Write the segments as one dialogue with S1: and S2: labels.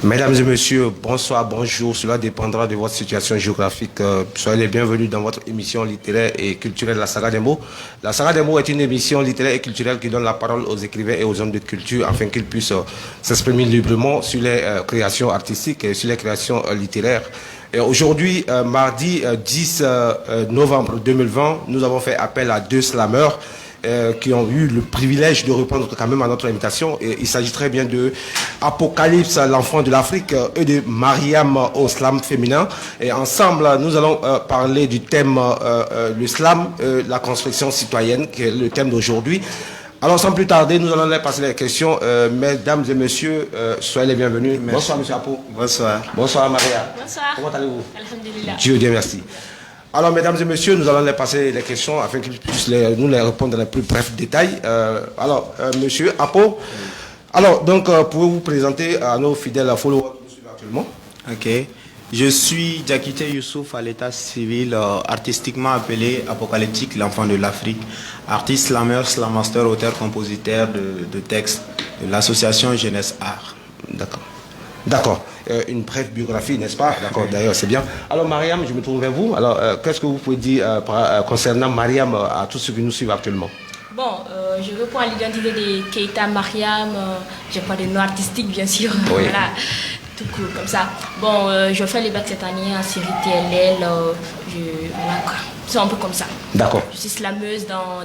S1: Mesdames et messieurs, bonsoir, bonjour. Cela dépendra de votre situation géographique. Soyez les bienvenus dans votre émission littéraire et culturelle La Saga des mots. La Saga des mots est une émission littéraire et culturelle qui donne la parole aux écrivains et aux hommes de culture afin qu'ils puissent s'exprimer librement sur les créations artistiques et sur les créations littéraires. Aujourd'hui, mardi 10 novembre 2020, nous avons fait appel à deux slameurs qui ont eu le privilège de répondre quand même à notre invitation. Et il s'agit très bien de Apocalypse, l'enfant de l'Afrique, et de Mariam au slam féminin. Et ensemble, nous allons parler du thème le slam, la construction citoyenne, qui est le thème d'aujourd'hui. Alors, sans plus tarder, nous allons passer les questions. Mesdames et messieurs, soyez les bienvenus. Merci. Bonsoir, monsieur Apo.
S2: Bonsoir.
S1: Bonsoir, Maria.
S3: Bonsoir.
S1: Comment allez-vous?
S3: Alhamdulillah.
S1: Dieu Dieu merci. Alors, mesdames et messieurs, nous allons les passer les questions afin qu'ils puissent nous les répondre dans les plus brefs détails. Monsieur Apo, alors, donc, pouvez-vous vous présenter à nos fidèles followers qui nous suivent actuellement?
S2: Ok. Je suis Diakité Youssouf à l'état civil, artistiquement appelé Apocalyptique, l'enfant de l'Afrique, artiste slammer, slam master, auteur, compositeur de textes de l'association Jeunesse Art.
S1: D'accord. D'accord. Une brève biographie, n'est-ce pas? D'accord, d'ailleurs, c'est bien. Alors, Mariam, je me tourne vers vous. Alors, qu'est-ce que vous pouvez dire concernant Mariam à tous ceux qui nous suivent actuellement?
S3: Bon, je réponds à l'identité de Keita Mariam. J'ai pas de nom artistique, bien sûr.
S1: Oui.
S3: Voilà, tout court, comme ça. Bon, je fais les bacs cette année en série TLL. Voilà quoi. C'est un peu comme ça.
S1: D'accord.
S3: Je suis slameuse dans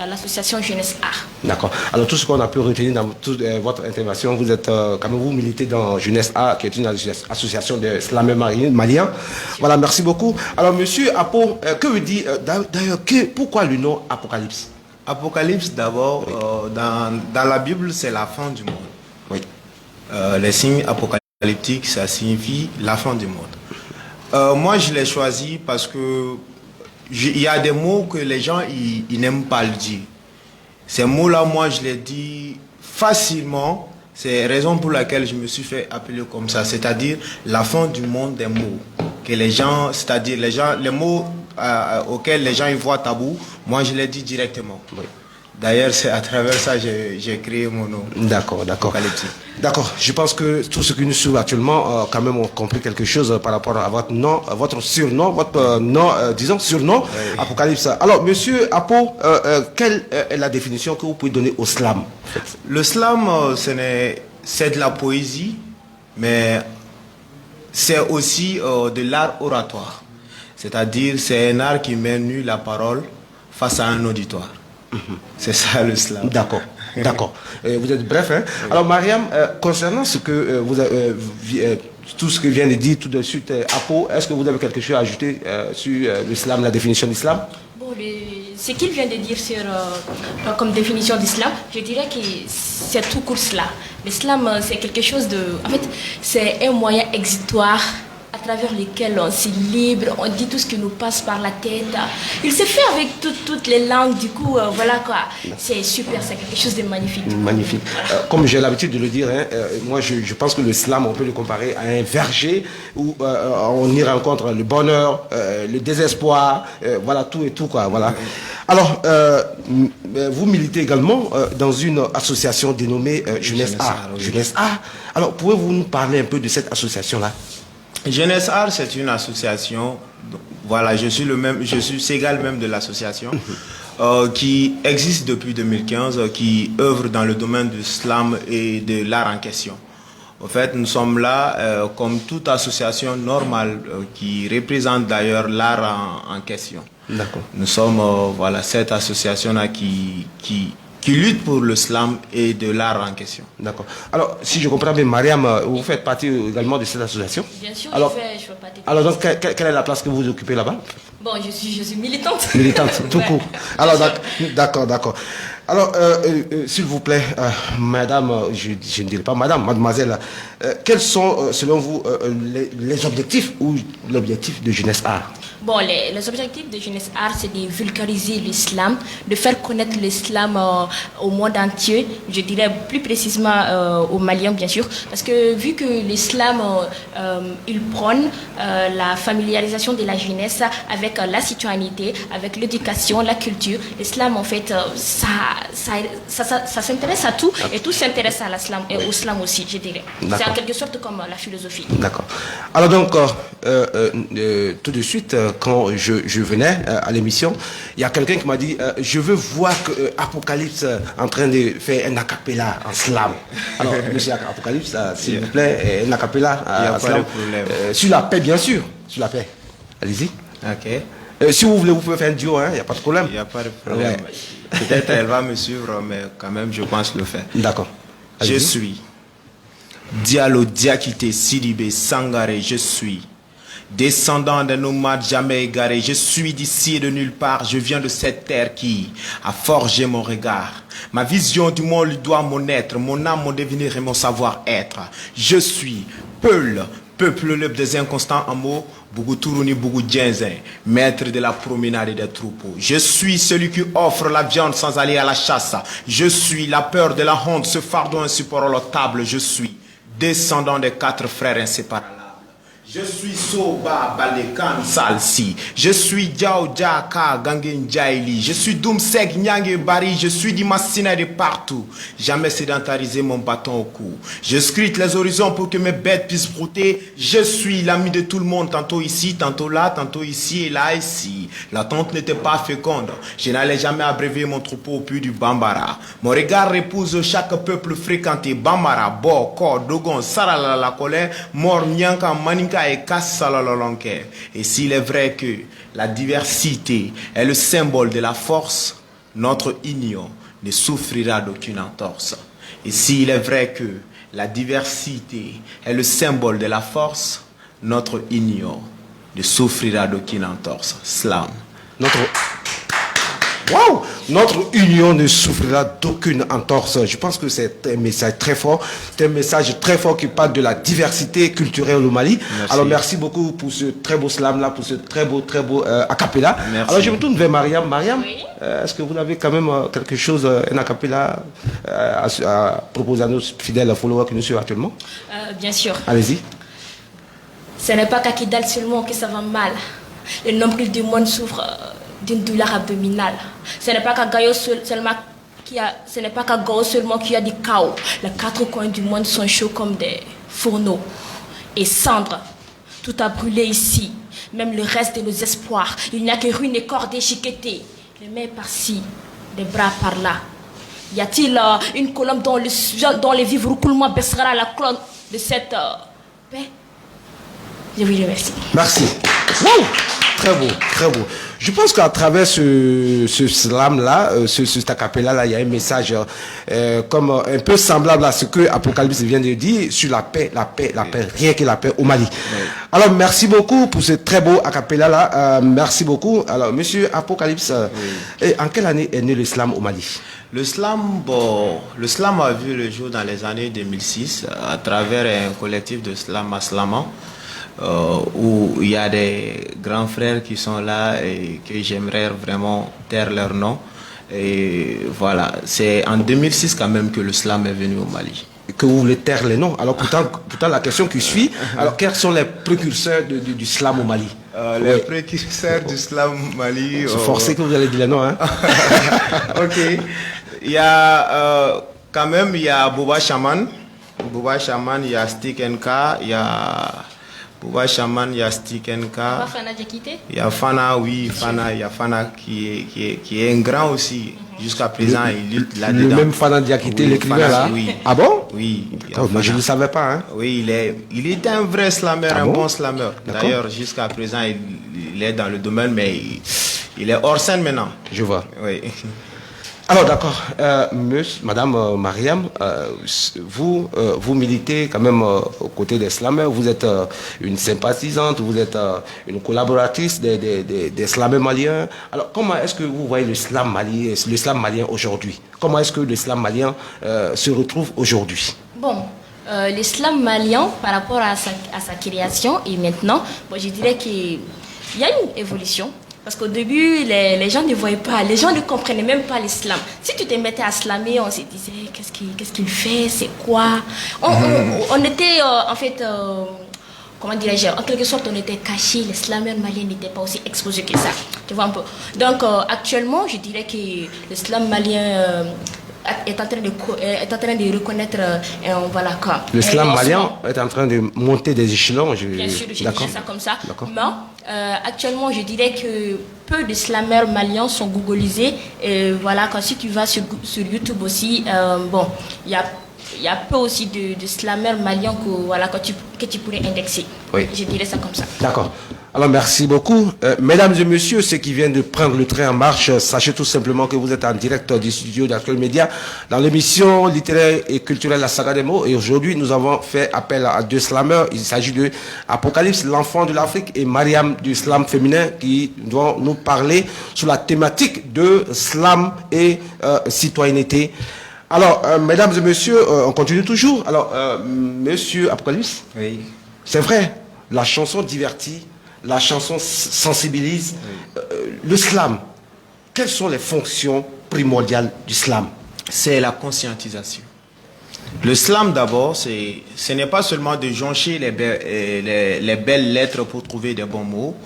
S3: l'association Jeunesse Art.
S1: D'accord. Alors, tout ce qu'on a pu retenir dans toute votre intervention, vous êtes, quand même, vous militez dans Jeunesse Art, qui est une association de slameurs maliens. Voilà, merci beaucoup. Alors, monsieur Apo, que veut dire, d'ailleurs, pourquoi le nom Apocalypse?
S2: Apocalypse, d'abord, oui. Dans la Bible, c'est la fin du monde.
S1: Oui.
S2: Les signes apocalyptiques, ça signifie la fin du monde. Moi, je l'ai choisi parce que il y a des mots que les gens ils n'aiment pas le dire. Ces mots-là, moi, je les dis facilement. C'est la raison pour laquelle je me suis fait appeler comme ça. C'est-à-dire la fin du monde des mots. Que les gens, c'est-à-dire les mots auxquels les gens y voient tabou, moi, je les dis directement. Oui. D'ailleurs, c'est à travers ça que j'ai créé mon nom.
S1: D'accord, d'accord. D'accord. Je pense que tous ceux qui nous suivent actuellement, quand même, ont compris quelque chose par rapport à votre nom, votre surnom, votre nom, disons, surnom, oui. Apocalypse. Alors, monsieur Apo, quelle est la définition que vous pouvez donner au slam, en fait?
S2: Le slam, c'est de la poésie, mais c'est aussi de l'art oratoire. C'est-à-dire, c'est un art qui met nu la parole face à un auditoire. C'est ça le slam.
S1: D'accord, d'accord. Vous êtes bref, hein? Oui. Alors, Mariam, concernant ce que vous avez, tout ce que vient de dire tout de suite Apo, est-ce que vous avez quelque chose à ajouter sur l'islam, la définition d'islam?
S3: Bon, ce qu'il vient de dire comme définition d'islam, je dirais que c'est tout court cela. L'islam, c'est quelque chose de... En fait, c'est un moyen exutoire à travers lesquels on s'est libre, on dit tout ce qui nous passe par la tête. Il se fait avec toutes les langues, du coup, voilà quoi. C'est super, c'est quelque chose de magnifique.
S1: Magnifique. Comme j'ai l'habitude de le dire, hein, moi je pense que le slam, on peut le comparer à un verger où on y rencontre le bonheur, le désespoir, voilà, tout et tout, quoi. Voilà. Alors, vous militez également dans une association dénommée Jeunesse Art. Jeunesse Art. Alors, pouvez-vous nous parler un peu de cette association-là?
S2: Jeunesse Art, c'est une association, voilà, je suis Ségal même de l'association, qui existe depuis 2015, qui œuvre dans le domaine du slam et de l'art en question. En fait, nous sommes là comme toute association normale qui représente d'ailleurs l'art en question. D'accord. Nous sommes, voilà, cette association-là qui lutte pour le slam et de l'art en question.
S1: D'accord. Alors, si je comprends bien, Mariam, vous faites partie également de cette association?
S3: Bien sûr,
S1: alors,
S3: je fais partie.
S1: Alors, donc, quelle est la place que vous occupez là-bas?
S3: Bon, je suis militante.
S1: Militante, tout court. Alors, d'accord, d'accord. Alors, s'il vous plaît, madame, je ne dirais pas madame, mademoiselle, quels sont, selon vous, les objectifs ou l'objectif de Jeunesse Art?
S3: Bon, les objectifs de Jeunesse Art, c'est de vulgariser l'islam, de faire connaître l'islam au monde entier, je dirais plus précisément aux Maliens, bien sûr, parce que vu que l'islam, il prône la familiarisation de la jeunesse avec avec la citoyenneté, avec l'éducation, la culture. L'islam, en fait, ça s'intéresse à tout et tout s'intéresse à l'islam et au slam aussi, je dirais. C'est en quelque sorte comme la philosophie.
S1: D'accord. Alors donc, tout de suite, quand je venais à l'émission, il y a quelqu'un qui m'a dit je veux voir que Apocalypse en train de faire un acapella en slam. Alors, monsieur Apocalypse, s'il vous plaît, un acapella en slam. Sur la paix, bien sûr. Sur la paix. Allez-y.
S2: Ok.
S1: Si vous voulez, vous pouvez faire un duo, il n'y a pas de problème.
S2: Il n'y a pas de problème. Peut-être elle va me suivre, mais quand même, je pense le faire.
S1: D'accord.
S2: Je suis Diallo Diakité Sidibé Sangaré, je suis descendant d'un nomade jamais égaré. Je suis d'ici et de nulle part. Je viens de cette terre qui a forgé mon regard. Ma vision du monde lui doit mon être, mon âme, mon devenir et mon savoir-être. Je suis Peul, peuple le des inconstants en mots, Bougou Tourouni, Bougou Djenzin, maître de la promenade et des troupeaux. Je suis celui qui offre la viande sans aller à la chasse. Je suis la peur de la honte, ce fardeau insupportable. Je suis descendant des 4 frères inséparables. Je suis Soba Balekan Salsi. Je suis Djao Djaka Gangen Djaili. Je suis Doumsek Nyange Bari. Je suis Dimassina de partout. Jamais sédentarisé mon bâton au cou. Je scrute les horizons pour que mes bêtes puissent brouter. Je suis l'ami de tout le monde. Tantôt ici, tantôt là, tantôt ici et là, ici. L'attente n'était pas féconde. Je n'allais jamais abréver mon troupeau au puits du Bambara. Mon regard épouse chaque peuple fréquenté. Bambara, Bo, Ko, Dogon, Sarala la colère, Mor, Nyanka, Maninka et Kassalalolonke. Et s'il est vrai que la diversité est le symbole de la force, notre union ne souffrira d'aucune entorse. Et s'il est vrai que la diversité est le symbole de la force, notre union ne souffrira d'aucune entorse. Slam.
S1: Notre union ne souffrira d'aucune entorse. Je pense que c'est un message très fort. C'est un message très fort qui parle de la diversité culturelle au Mali. Merci. Alors merci beaucoup pour ce très beau slam là, pour ce très beau acapella.
S2: Merci.
S1: Alors je me tourne vers Mariam. Mariam,
S3: oui.
S1: Est-ce que vous avez quand même quelque chose, un acapella à proposer à nos fidèles followers qui nous suivent actuellement?
S3: Bien sûr.
S1: Allez-y.
S3: Ce n'est pas qu'à Kidal seulement que ça va mal. Le nombril du monde souffre d'une douleur abdominale. Ce n'est pas qu'à Gao seulement qu'il y a du chaos. Les 4 coins du monde sont chauds comme des fourneaux. Et cendres, tout a brûlé ici. Même le reste de nos espoirs. Il n'y a que ruines et corps déchiquetés. Les mains par-ci, les bras par-là. Y a-t-il une colombe dont les vivres roucoulements baissera la colonne de cette paix? Je vous remercie.
S1: Merci. Wow. Très beau, très beau. Je pense qu'à travers ce slam-là, ce acapella-là, il y a un message comme un peu semblable à ce que Apocalypse vient de dire sur la paix, rien que la paix au Mali. Oui. Alors, merci beaucoup pour ce très beau acapella-là. Merci beaucoup. Alors, monsieur Apocalypse, oui. En quelle année est né l'islam au Mali?
S2: Le slam a vu le jour dans les années 2006 à travers un collectif de slam Aslaman. Où il y a des grands frères qui sont là et que j'aimerais vraiment taire leur nom. Et voilà, c'est en 2006 quand même que le slam est venu au Mali.
S1: Que vous voulez taire les noms. Alors pourtant la question qui suit, alors quels sont les précurseurs du slam au Mali?
S2: Les précurseurs du slam au Mali...
S1: C'est forcé que vous allez dire les noms, hein?
S2: Ok. Il y a quand même, il y a Bouba Shaman. Bouba Shaman, il y a Stick NK, il y a... Bouba Shaman, il y a Stick NK. Il y a Fana, oui, Fana, il y a Fana qui est un grand aussi. Jusqu'à présent, il lutte là-dedans.
S1: Le même Fana Diakité, l'écrivain là?
S2: Oui.
S1: Ah bon?
S2: Oui.
S1: Moi, je ne le savais pas. Hein?
S2: Oui, il est un vrai slammer, un bon slammer. D'ailleurs, jusqu'à présent, il est dans le domaine, mais il est hors scène maintenant.
S1: Je vois.
S2: Oui.
S1: Alors d'accord, Madame Mariam, vous militez quand même aux côtés des slameurs, vous êtes une sympathisante, vous êtes une collaboratrice des slameurs maliens. Alors comment est-ce que vous voyez le slam malien aujourd'hui? Comment est-ce que le slam malien se retrouve aujourd'hui?
S3: Bon, l'islam malien par rapport à sa création et maintenant, je dirais qu'il y a une évolution. Parce qu'au début, les gens ne voyaient pas, les gens ne comprenaient même pas l'islam. Si tu te mettais à slammer, on se disait, qu'est-ce qu'il fait, c'est quoi? On était, en fait, comment dirais-je, en quelque sorte, on était cachés, les slameurs maliens n'étaient pas aussi exposés que ça. Tu vois un peu. Donc, actuellement, je dirais que le slam malien est en train de reconnaître, voilà quoi.
S1: Le slam malien est en train de monter des échelons.
S3: Bien sûr, je dirais ça comme ça. Mais actuellement, je dirais que peu de slameurs maliens sont googlisés. Et voilà, quand si tu vas sur YouTube aussi, bon, il y a peu aussi de slameurs maliens que tu pourrais indexer.
S1: Oui.
S3: Je dirais ça comme ça.
S1: D'accord. Alors, merci beaucoup. Mesdames et messieurs, ceux qui viennent de prendre le train en marche, sachez tout simplement que vous êtes en direct du studio d'Actuel Média dans l'émission littéraire et culturelle La Saga des mots. Et aujourd'hui, nous avons fait appel à 2 slameurs. Il s'agit de Apocalypse, l'enfant de l'Afrique, et Mariam du slam féminin qui vont nous parler sur la thématique de slam et citoyenneté. Alors, mesdames et messieurs, on continue toujours. Alors, monsieur Apocalypse,
S2: Oui.
S1: c'est vrai, la chanson divertit, la chanson sensibilise. Le slam, quelles sont les fonctions primordiales du slam?
S2: C'est la conscientisation. Le slam d'abord, ce n'est pas seulement de joncher les belles lettres pour trouver des bons mots,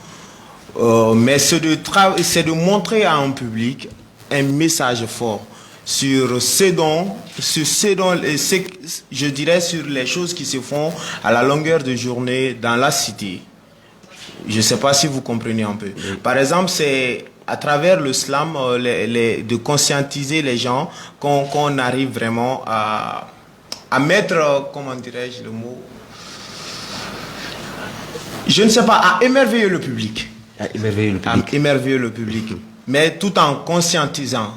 S2: mais c'est de montrer à un public un message fort sur je dirais sur les choses qui se font à la longueur de journée dans la cité. Je ne sais pas si vous comprenez un peu. Par exemple, c'est à travers le slam de conscientiser les gens qu'on arrive vraiment à mettre, comment dirais-je le mot, je ne sais pas, à émerveiller le public.
S1: À émerveiller le public.
S2: À émerveiller le public. Mais tout en conscientisant.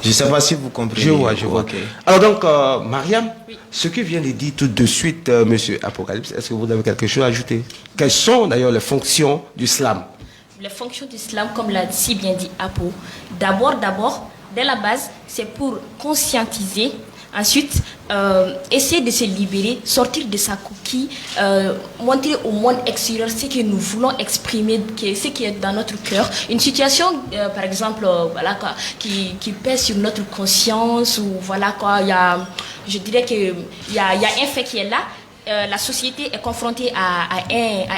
S2: Je ne sais pas si vous comprenez.
S1: Je vois.
S2: Okay.
S1: Alors donc, Mariam,
S3: Oui.
S1: ce que vient de dire tout de suite monsieur Apocalypse, est-ce que vous avez quelque chose à ajouter? Quelles sont d'ailleurs les fonctions du slam?
S3: Les fonctions du slam, comme l'a si bien dit Apo, d'abord, dès la base, c'est pour conscientiser. Ensuite, essayer de se libérer, sortir de sa coquille, montrer au monde extérieur ce que nous voulons exprimer, ce qui est dans notre cœur. Une situation, par exemple, voilà, quoi, qui pèse sur notre conscience, ou voilà quoi, je dirais qu'il y a un fait qui est là. La société est confrontée à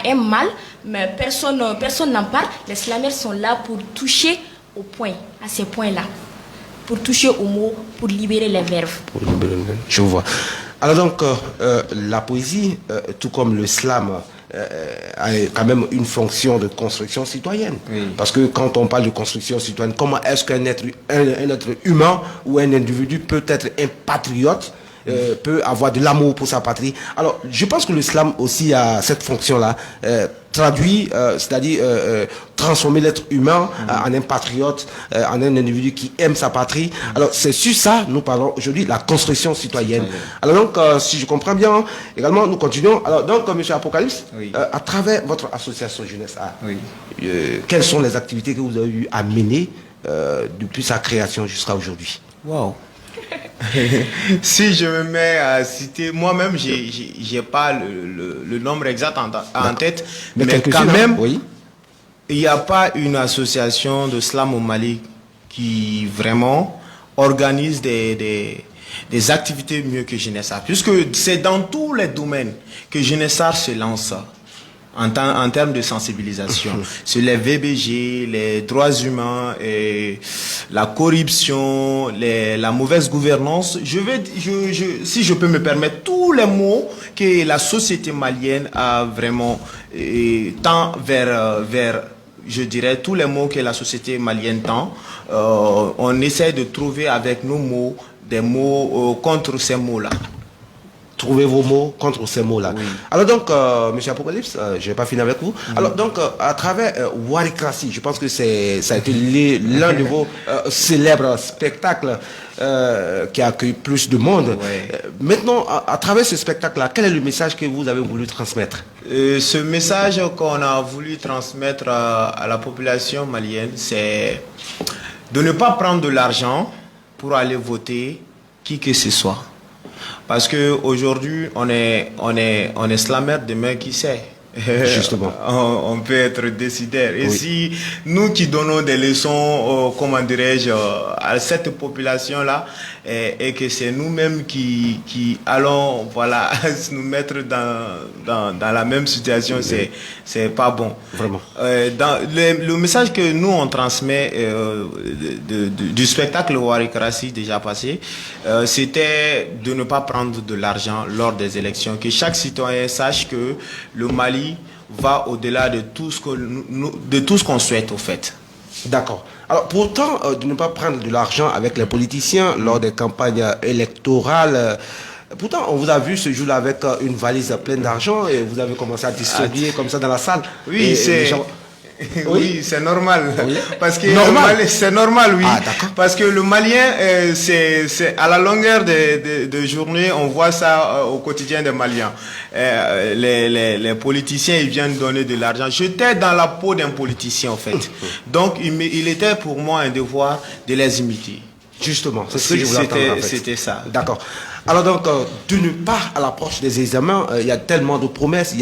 S3: un mal, mais personne n'en parle. Les slameurs sont là pour toucher au point, à ces points-là. Pour toucher aux mots, pour libérer les verbes.
S1: Je vois. Alors donc, la poésie, tout comme le slam, a quand même une fonction de construction citoyenne.
S2: Oui.
S1: Parce que quand on parle de construction citoyenne, comment est-ce qu'un être humain ou un individu peut être un patriote, peut avoir de l'amour pour sa patrie? Alors, je pense que le slam aussi a cette fonction-là, traduit, c'est-à-dire transformer l'être humain en un patriote, en un individu qui aime sa patrie. Alors, c'est sur ça, nous parlons aujourd'hui, la construction citoyenne. Alors donc, si je comprends bien, également, nous continuons. Alors donc, monsieur Apocalypse,
S2: Oui.
S1: à travers votre association Jeunesse A,
S2: Oui.
S1: quelles sont les activités que vous avez eu à mener depuis sa création jusqu'à aujourd'hui?
S2: Wow. Si je me mets à citer, moi-même, j'ai pas le nombre exact en tête, mais quand même,
S1: oui.
S2: il n'y a pas une association de slam au Mali qui vraiment organise des activités mieux que Jeunesse, puisque c'est dans tous les domaines que Jeunesse se lance. En termes de sensibilisation sur les VBG, les droits humains, et la corruption, la mauvaise gouvernance, si je peux me permettre, tous les mots que la société malienne a vraiment tend vers, je dirais, tous les mots que la société malienne tend, on essaie de trouver avec nos mots des mots contre ces mots-là.
S1: Trouver vos mots contre ces mots-là.
S2: Oui.
S1: Alors donc, monsieur Apocalypse, je ne vais pas finir avec vous. Alors donc, à travers Warikrasi, je pense que ça a été l'un de vos célèbres spectacles qui a accueilli plus de monde.
S2: Ouais.
S1: Maintenant, à travers ce spectacle-là, quel est le message que vous avez voulu transmettre?
S2: Ce message qu'on a voulu transmettre à la population malienne, c'est de ne pas prendre de l'argent pour aller voter qui que ce soit. Parce qu'aujourd'hui, on est slammer, demain qui sait.
S1: Justement.
S2: On peut être décideur. Et si nous qui donnons des leçons, comment dirais-je, à cette population-là, et que c'est nous-mêmes qui allons, voilà, nous mettre dans la même situation, c'est pas bon.
S1: Vraiment.
S2: Le message que nous on transmet du spectacle Warikrasi déjà passé, c'était de ne pas prendre de l'argent lors des élections, que chaque citoyen sache que le Mali va au-delà de tout ce qu'on souhaite au fait.
S1: D'accord. Alors pourtant, de ne pas prendre de l'argent avec les politiciens lors des campagnes électorales, pourtant on vous a vu ce jour-là avec une valise pleine d'argent et vous avez commencé à distribuer comme ça dans la salle.
S2: Oui, c'est... Oui, c'est normal.
S1: Oui.
S2: Parce que
S1: c'est
S2: normal, oui.
S1: Ah, d'accord.
S2: Parce que le Malien, c'est à la longueur de journée, on voit ça au quotidien des Maliens. Les politiciens, ils viennent donner de l'argent. J'étais dans la peau d'un politicien, en fait. Donc, il était pour moi un devoir de les imiter.
S1: Justement, c'est ce que je voulais entendre, en fait.
S2: C'était ça.
S1: D'accord. Alors donc, d'une part, à l'approche des examens, il y a tellement de promesses,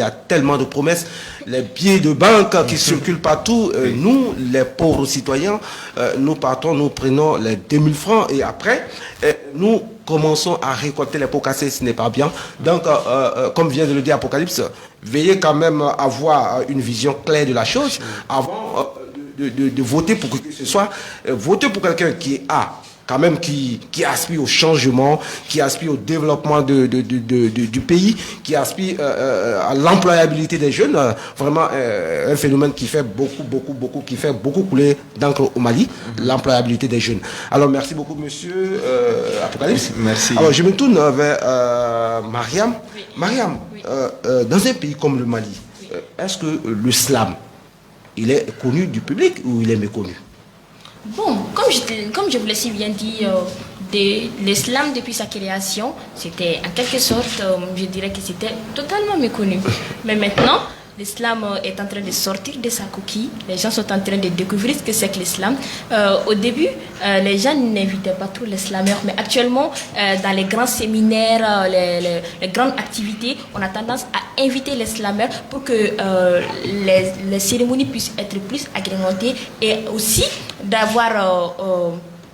S1: les billets de banque qui circulent partout. Nous, les pauvres citoyens, nous partons, nous prenons les 2000 francs et après, nous commençons à récolter les pots cassés, ce n'est pas bien. Donc, comme vient de le dire Apocalypse, veillez quand même à avoir une vision claire de la chose avant de voter pour que ce soit. Voter pour quelqu'un qui a quand même qui aspire au changement, qui aspire au développement du pays, qui aspire à l'employabilité des jeunes. Vraiment un phénomène qui fait beaucoup couler d'encre au Mali, l'employabilité des jeunes. Alors merci beaucoup monsieur Apocalypse.
S2: Merci.
S1: Alors je me tourne vers Mariam.
S3: Oui.
S1: Mariam,
S3: Oui.
S1: dans un pays comme le Mali, est-ce que le slam, il est connu du public ou il est méconnu?
S3: Bon, comme je vous l'ai si bien dit, l'islam depuis sa création, c'était en quelque sorte, je dirais que c'était totalement méconnu. Mais maintenant, l'islam est en train de sortir de sa coquille. Les gens sont en train de découvrir ce que c'est que l'islam. Au début, les gens n'invitaient pas trop les slameurs, mais actuellement, dans les grands séminaires, les grandes activités, on a tendance à inviter les slameurs pour que les cérémonies puissent être plus agrémentées et aussi d'avoir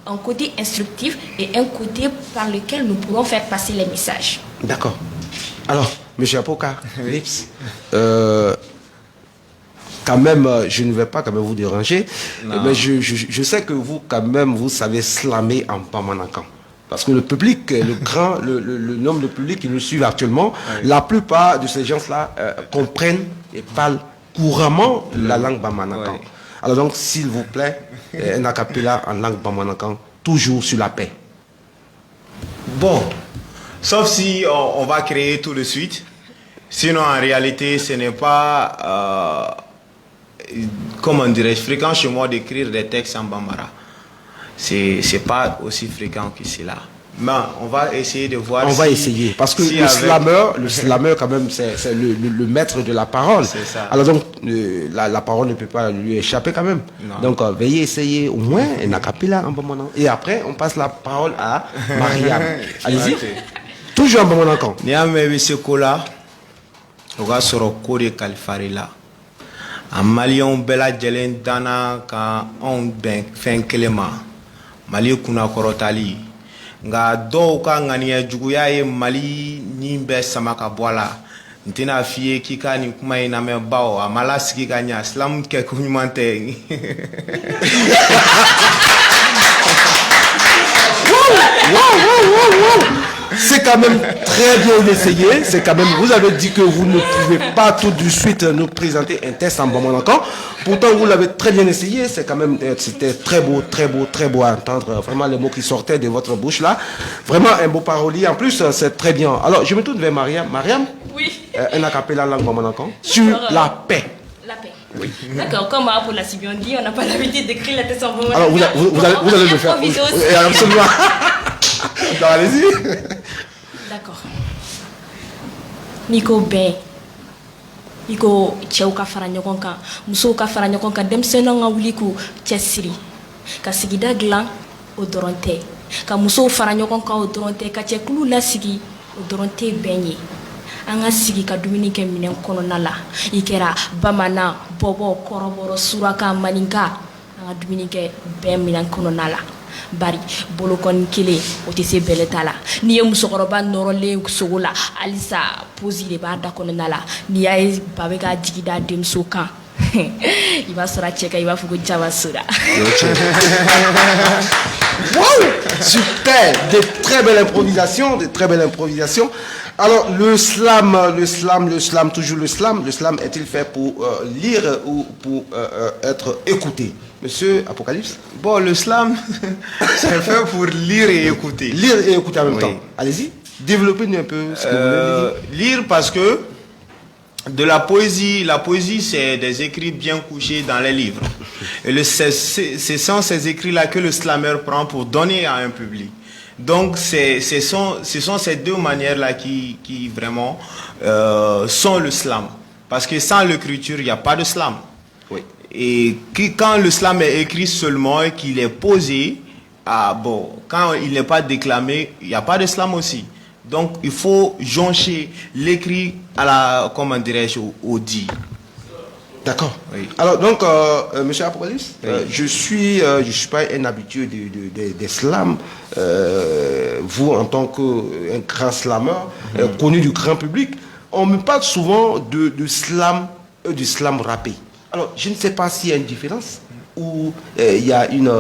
S3: un côté instructif et un côté par lequel nous pourrons faire passer les messages.
S1: D'accord. Alors, M. Apocalypse, quand même, je ne vais pas quand même vous déranger, mais je sais que vous, quand même, vous savez slammer en Bamanakan. Parce que le public, le nombre de public qui nous suivent actuellement, la plupart de ces gens-là comprennent et parlent couramment la langue Bamanakan.
S2: Ouais.
S1: Alors donc, s'il vous plaît, un acapella en langue Bamanakan, toujours sur la paix.
S2: Bon, sauf si on va créer tout de suite. Sinon, en réalité, ce n'est pas, comment dirais-je, fréquent chez moi d'écrire des textes en bambara. C'est pas aussi fréquent que cela. Mais on va essayer de voir.
S1: On va essayer. Parce que le slammer, quand même, c'est le maître de la parole.
S2: C'est ça.
S1: Alors donc, la parole ne peut pas lui échapper quand même.
S2: Non.
S1: Donc, veuillez essayer au moins un acapella en Bamanakan. Et après, on passe la parole à Mariam. Allez-y.
S2: Ok.
S1: Toujours en Bamanakan.
S2: Niame Sekola, Oga Soroko de Kalifarila. Un Malien bela jelen dana ka on ben fen kelema. Mali kuna korotali. Nga dɔw ka ŋaniya juguya ye Mali ni bɛ sama ka bɔ a la. N tɛna f'i ye k'i ka nin kuma in lamɛn bawo a ma lasigi ka ɲa silamu kɛ ko ɲuman tɛ.
S1: C'est quand même très bien essayé. C'est quand même. Vous avez dit que vous ne pouvez pas tout de suite nous présenter un test en Bamanakan. Pourtant, vous l'avez très bien essayé. C'est quand même, c'était très beau à entendre. Vraiment les mots qui sortaient de votre bouche là. Vraiment un beau parolier. En plus, c'est très bien. Alors, je me tourne vers Mariam. Mariam.
S3: Oui.
S1: Un acapella langue Bamanakan sur la paix.
S3: La paix. Oui. D'accord, comme pour la si bien dit, on n'a pas l'habitude d'écrire la tête en Bamanakan.
S1: Alors, vous allez le faire. Oui, absolument. Non, allez-y.
S3: D'accord. Niko ben. Niko cɛw ka fara ɲɔgɔn kan, musow ka fara ɲɔgɔn kan, denmisɛnninw ka wuli k'u cɛsiri, ka sigida dilan o dɔrɔn tɛ, ka musow fara ɲɔgɔn kan o dɔrɔn tɛ, ka cɛkulu lasigi o dɔrɔn tɛ bɛn ye. an ka sigi ka dumuni kɛ minɛn kɔnɔna la i kɛra bamanan bɔbɔ kɔrɔbɔrɔ suraka maninka an ka dumuni kɛ bɛɛ minɛn kɔnɔna la bari bolokɔni kelen o tɛ se bɛlɛ ta la n'i ye musokɔrɔba nɔrɔlen sogo la halisa posi de b'a da kɔnɔna la n'i y'a ye ba bɛ ka jigi da denmuso kan il va sera tchèque, il va faire Java Soda.
S1: Wow, super, de très belles improvisations, de très belles improvisations. Alors le slam, toujours le slam est-il fait pour lire ou pour être écouté? Monsieur Apocalypse?
S2: Bon, le slam, c'est fait pour lire et écouter.
S1: Lire et écouter en même temps. Allez-y, développez-nous un peu ce que vous voulez dire.
S2: Lire parce que de la poésie c'est des écrits bien couchés dans les livres. Et ce sont ces écrits-là que le slammer prend pour donner à un public. Donc ce sont ces deux manières-là qui vraiment sont le slam. Parce que sans l'écriture, il n'y a pas de slam.
S1: Oui.
S2: Et quand le slam est écrit seulement et qu'il est posé, quand il n'est pas déclamé, il n'y a pas de slam aussi. Donc, il faut joncher l'écrit à la, comment dirais-je, au dit.
S1: D'accord.
S2: Oui.
S1: Alors, donc, monsieur Apocalypse,
S2: oui.
S1: je suis pas un habitué des slams. Vous, en tant qu'un grand slammer, connu du grand public, on me parle souvent de slam, du slam rappé. Alors, je ne sais pas s'il y a une différence ou il y a une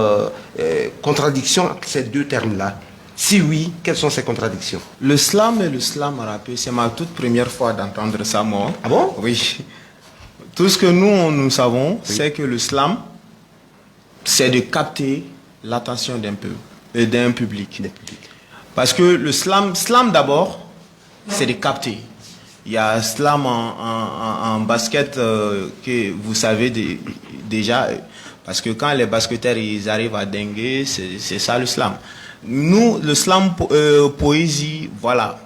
S1: contradiction entre ces deux termes-là. Si oui, quelles sont ces contradictions?
S2: Le slam et le slam rappé, c'est ma toute première fois d'entendre ça, moi.
S1: Ah bon?
S2: Oui. Tout ce que nous savons, oui, c'est que le slam, c'est de capter l'attention d'un public. Parce que le slam d'abord, c'est de capter. Il y a slam en basket que vous savez déjà, parce que quand les basketteurs ils arrivent à dinguer, c'est ça le slam. Nous, le slam poésie, voilà.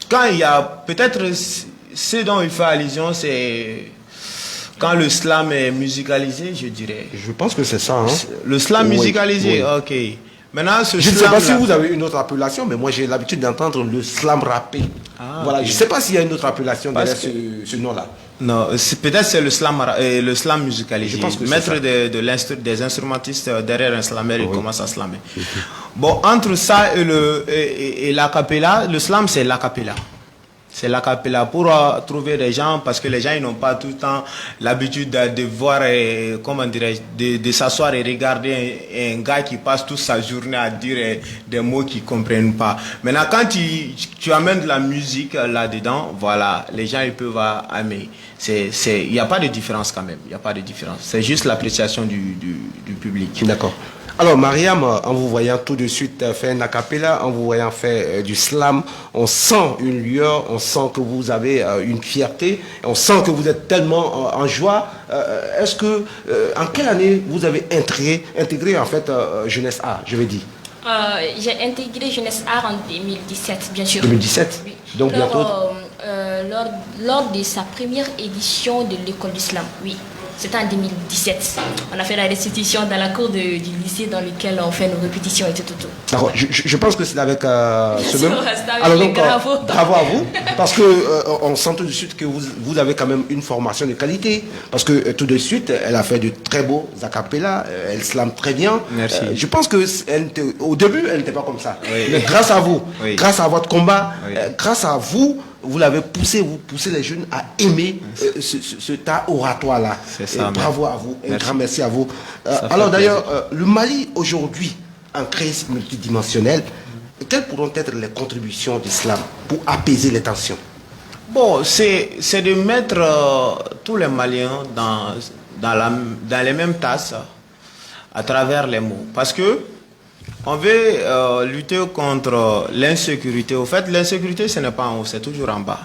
S2: Quand il y a peut-être ce dont il fait allusion, c'est quand le slam est musicalisé, je dirais.
S1: Je pense que c'est ça. Hein?
S2: Le slam musicalisé, oui. Ok. Maintenant,
S1: je ne sais pas si vous avez une autre appellation, mais moi j'ai l'habitude d'entendre le slam rappé. Voilà, okay. Je ne sais pas s'il y a une autre appellation derrière ce nom-là.
S2: Non, peut-être c'est le slam musicalisé.
S1: Je pense que
S2: mettre des instrumentistes derrière un slammer, oui, il commence à slammer. Bon, entre ça et l'acapella, le slam c'est l'acapella. C'est l'acapella pour trouver des gens, parce que les gens ils n'ont pas tout le temps l'habitude de voir, comment dirais-je, de s'asseoir et regarder un gars qui passe toute sa journée à dire des mots qu'ils ne comprennent pas. Maintenant, quand tu amènes de la musique là-dedans, voilà, les gens ils peuvent aimer. Il n'y a pas de différence quand même, il n'y a pas de différence. C'est juste l'appréciation du public.
S1: D'accord. Alors Mariam, en vous voyant tout de suite faire un acapella, en vous voyant faire du slam, on sent une lueur, on sent que vous avez une fierté, on sent que vous êtes tellement en joie. Est-ce que, en quelle année vous avez intégré en fait Jeunesse Art, je vais dire?
S3: J'ai intégré Jeunesse Art en 2017, bien sûr.
S1: 2017,
S3: oui.
S1: Donc bientôt.
S3: Lors de sa première édition de l'école d'islam, oui. C'était en 2017. On a fait la restitution dans la cour du lycée dans lequel on fait nos répétitions et tout.
S1: D'accord. Je pense que c'est avec ce même.
S3: Alors donc,
S1: bravo à vous, parce que on sent tout de suite que vous avez quand même une formation de qualité, parce que tout de suite, elle a fait de très beaux acapella, elle slame très bien.
S2: Merci.
S1: Je pense que au début, elle n'était pas comme ça.
S2: Oui.
S1: Mais grâce à vous,
S2: oui,
S1: grâce à votre combat,
S2: oui,
S1: grâce à vous, vous l'avez poussé, vous poussez les jeunes à aimer ce tas oratoire-là.
S2: C'est ça.
S1: Bravo à vous, un grand merci à vous. Alors d'ailleurs, le Mali aujourd'hui, en crise multidimensionnelle, quelles pourront être les contributions de l'islam pour apaiser les tensions?
S2: Bon, c'est de mettre tous les Maliens dans les mêmes tasses à travers les mots. Parce que on veut lutter contre l'insécurité. Au fait, l'insécurité, ce n'est pas en haut, c'est toujours en bas.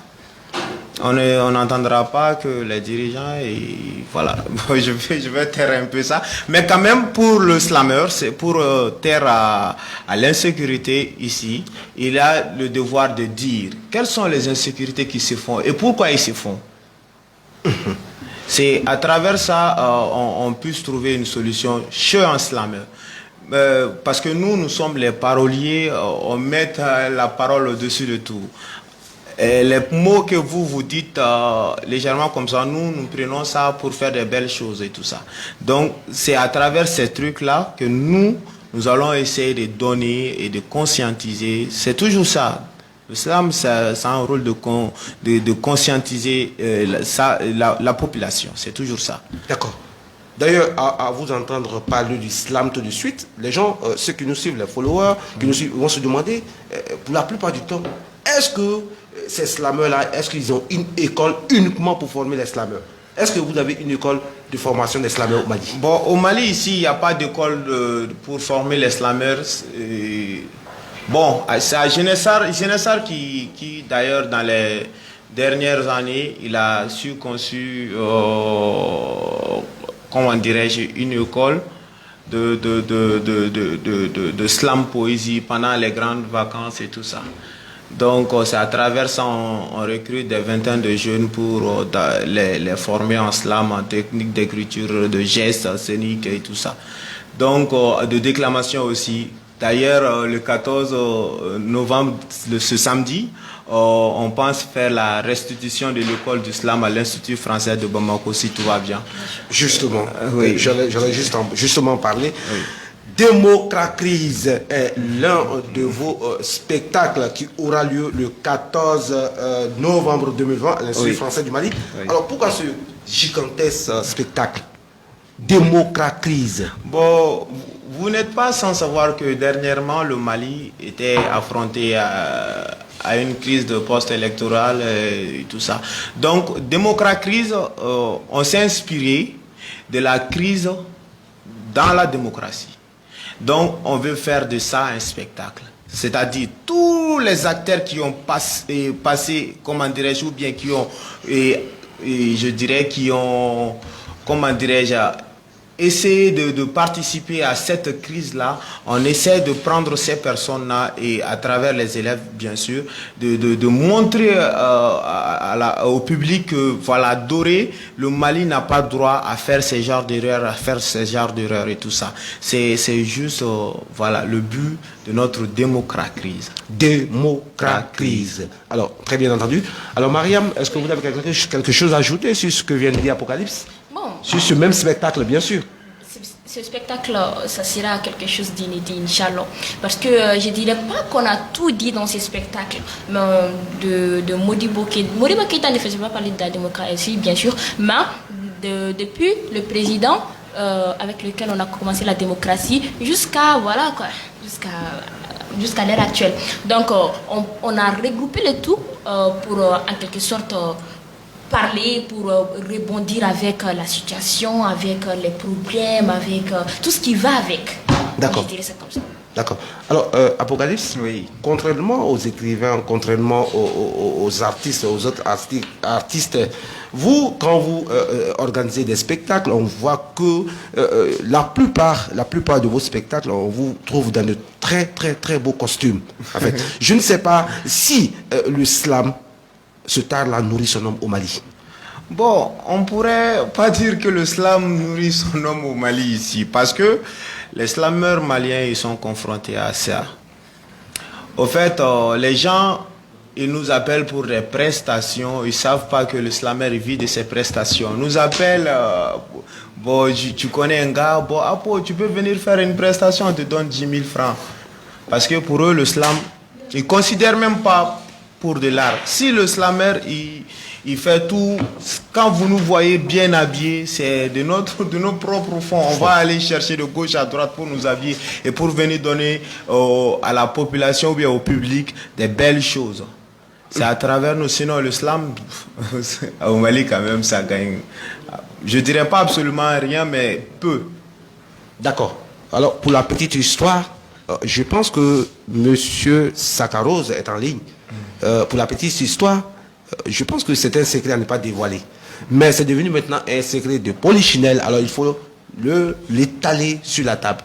S2: On n'entendra pas que les dirigeants, et voilà, je vais taire un peu ça. Mais quand même, pour le slammer, c'est pour taire à l'insécurité ici, il a le devoir de dire quelles sont les insécurités qui se font et pourquoi ils se font. C'est à travers ça, on puisse trouver une solution chez un slammer. Parce que nous sommes les paroliers, on met la parole au-dessus de tout. Et les mots que vous dites légèrement comme ça, nous prenons ça pour faire de belles choses et tout ça. Donc, c'est à travers ces trucs-là que nous allons essayer de donner et de conscientiser. C'est toujours ça. L'islam, ça a un rôle de conscientiser la population. C'est toujours ça.
S1: D'accord. D'ailleurs, à vous entendre parler d'islam tout de suite, les gens, ceux qui nous suivent, les followers, qui nous suivent, vont se demander, pour la plupart du temps, est-ce que ces slameurs-là, est-ce qu'ils ont une école uniquement pour former les slameurs? Est-ce que vous avez une école de formation des slameurs au Mali?
S2: Bon, au Mali, ici, il n'y a pas d'école pour former les slameurs. Bon, c'est Genessar qui d'ailleurs, dans les dernières années, il a su conçu, comment dirais-je, une école de slam poésie pendant les grandes vacances et tout ça. Donc, c'est à travers ça on recrute des vingtaines de jeunes pour les former en slam, en technique d'écriture, de gestes scéniques et tout ça. Donc, de déclamation aussi. D'ailleurs, le 14 novembre, ce samedi, on pense faire la restitution de l'école du slam à l'Institut français de Bamako, si tout va bien.
S1: Justement,
S2: oui.
S1: J'allais justement parler. Oui. Démocratise est l'un de vos spectacles qui aura lieu le 14 novembre 2020 à l'Institut français du Mali. Oui. Alors, pourquoi ce gigantesque spectacle? Démocratise.
S2: Bon, vous n'êtes pas sans savoir que dernièrement, le Mali était affronté à une crise de post-électorale et tout ça. Donc, démocratise, on s'est inspiré de la crise dans la démocratie. Donc, on veut faire de ça un spectacle. C'est-à-dire, tous les acteurs qui ont passé comment dirais-je, ou bien qui ont, je dirais, qui ont, comment dirais-je, essayé de participer à cette crise-là, on essaie de prendre ces personnes-là et à travers les élèves, bien sûr, de montrer au public que, voilà, doré, le Mali n'a pas droit à faire ce genre d'erreurs, et tout ça. C'est juste, voilà, le but de notre démocratise.
S1: Démocratise. Alors, très bien entendu. Alors, Mariam, est-ce que vous avez quelque chose à ajouter sur ce que vient de dire Apocalypse? Sur ce même spectacle, bien sûr.
S3: Ce spectacle, ça sera quelque chose d'inédit, Inch'Allah. Parce que je ne dirais pas qu'on a tout dit dans ces spectacles. Mais de Modibo Keïta. Modibo Keïta ne faisait pas parler de la démocratie, bien sûr. Mais depuis le président avec lequel on a commencé la démocratie, jusqu'à voilà, quoi, jusqu'à l'heure actuelle. Donc, on a regroupé le tout pour, en quelque sorte, parler, pour rebondir avec la situation, avec les problèmes, avec tout ce qui va avec.
S1: D'accord.
S3: Je dirais ça comme ça.
S1: D'accord. Alors, Apocalypse,
S2: oui.
S1: Contrairement aux écrivains, contrairement aux artistes, aux autres artistes, vous, quand vous organisez des spectacles, on voit que la plupart de vos spectacles, on vous trouve dans de très, très, très beaux costumes. En fait, je ne sais pas si le slam, ce art-là nourrit son homme au Mali.
S2: Bon, on pourrait pas dire que le slam nourrit son homme au Mali ici, parce que les slameurs maliens, ils sont confrontés à ça. Au fait, les gens, ils nous appellent pour des prestations, ils savent pas que le slameur vit de ses prestations. Ils nous appellent, bon, tu connais un gars, bon, Apo, tu peux venir faire une prestation, on te donne 10 000 francs. Parce que pour eux, le slam, ils considèrent même pas pour de l'art. Si le slammer, il fait tout, quand vous nous voyez bien habillés, c'est de nos propres fonds. On va aller chercher de gauche à droite pour nous habiller et pour venir donner à la population ou bien au public des belles choses. C'est à travers nous. Sinon, le slam, au Mali quand même, ça gagne. Je dirais pas absolument rien, mais peu.
S1: D'accord. Alors, pour la petite histoire, je pense que M. Sakarose est en ligne. Pour la petite histoire, je pense que c'est un secret à ne pas dévoiler. Mais c'est devenu maintenant un secret de polichinelle. Alors il faut l'étaler sur la table.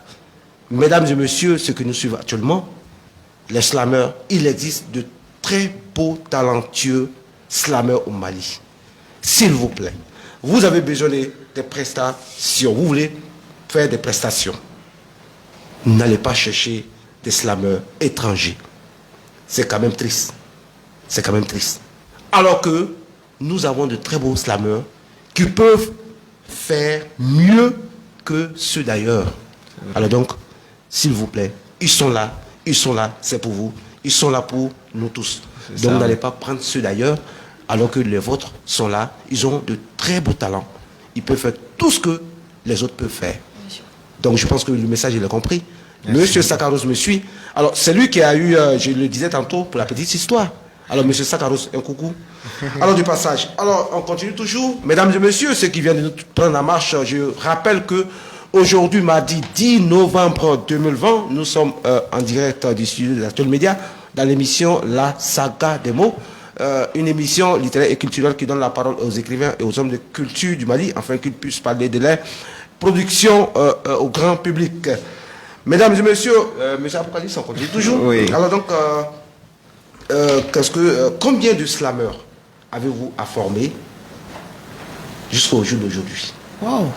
S1: Mesdames et messieurs, ceux que nous suivons actuellement, les slameurs, il existe de très beaux, talentueux slameurs au Mali. S'il vous plaît, vous avez besoin des prestations. Vous voulez faire des prestations. N'allez pas chercher des slameurs étrangers. C'est quand même triste. C'est quand même triste. Alors que nous avons de très beaux slameurs qui peuvent faire mieux que ceux d'ailleurs. Alors donc, s'il vous plaît, ils sont là, c'est pour vous, ils sont là pour nous tous. Donc n'allez pas prendre ceux d'ailleurs, alors que les vôtres sont là, ils ont de très beaux talents. Ils peuvent faire tout ce que les autres peuvent faire. Donc je pense que le message, il est compris. Monsieur Sakaros me suit. Alors c'est lui qui a eu, je le disais tantôt, pour la petite histoire. Alors monsieur Sakaros, un coucou. Alors du passage. Alors on continue toujours. Mesdames et messieurs, ceux qui viennent de nous prendre en marche, je rappelle que aujourd'hui, mardi 10 novembre 2020, nous sommes en direct du studio de l'Actuel Média dans l'émission La Saga des mots. Une émission littéraire et culturelle qui donne la parole aux écrivains et aux hommes de culture du Mali, afin qu'ils puissent parler de leur production au grand public. Mesdames et messieurs, monsieur Apocalypse, on continue toujours.
S2: Oui.
S1: Alors donc, combien de slameurs avez-vous à former jusqu'au jour d'aujourd'hui?
S2: Wow.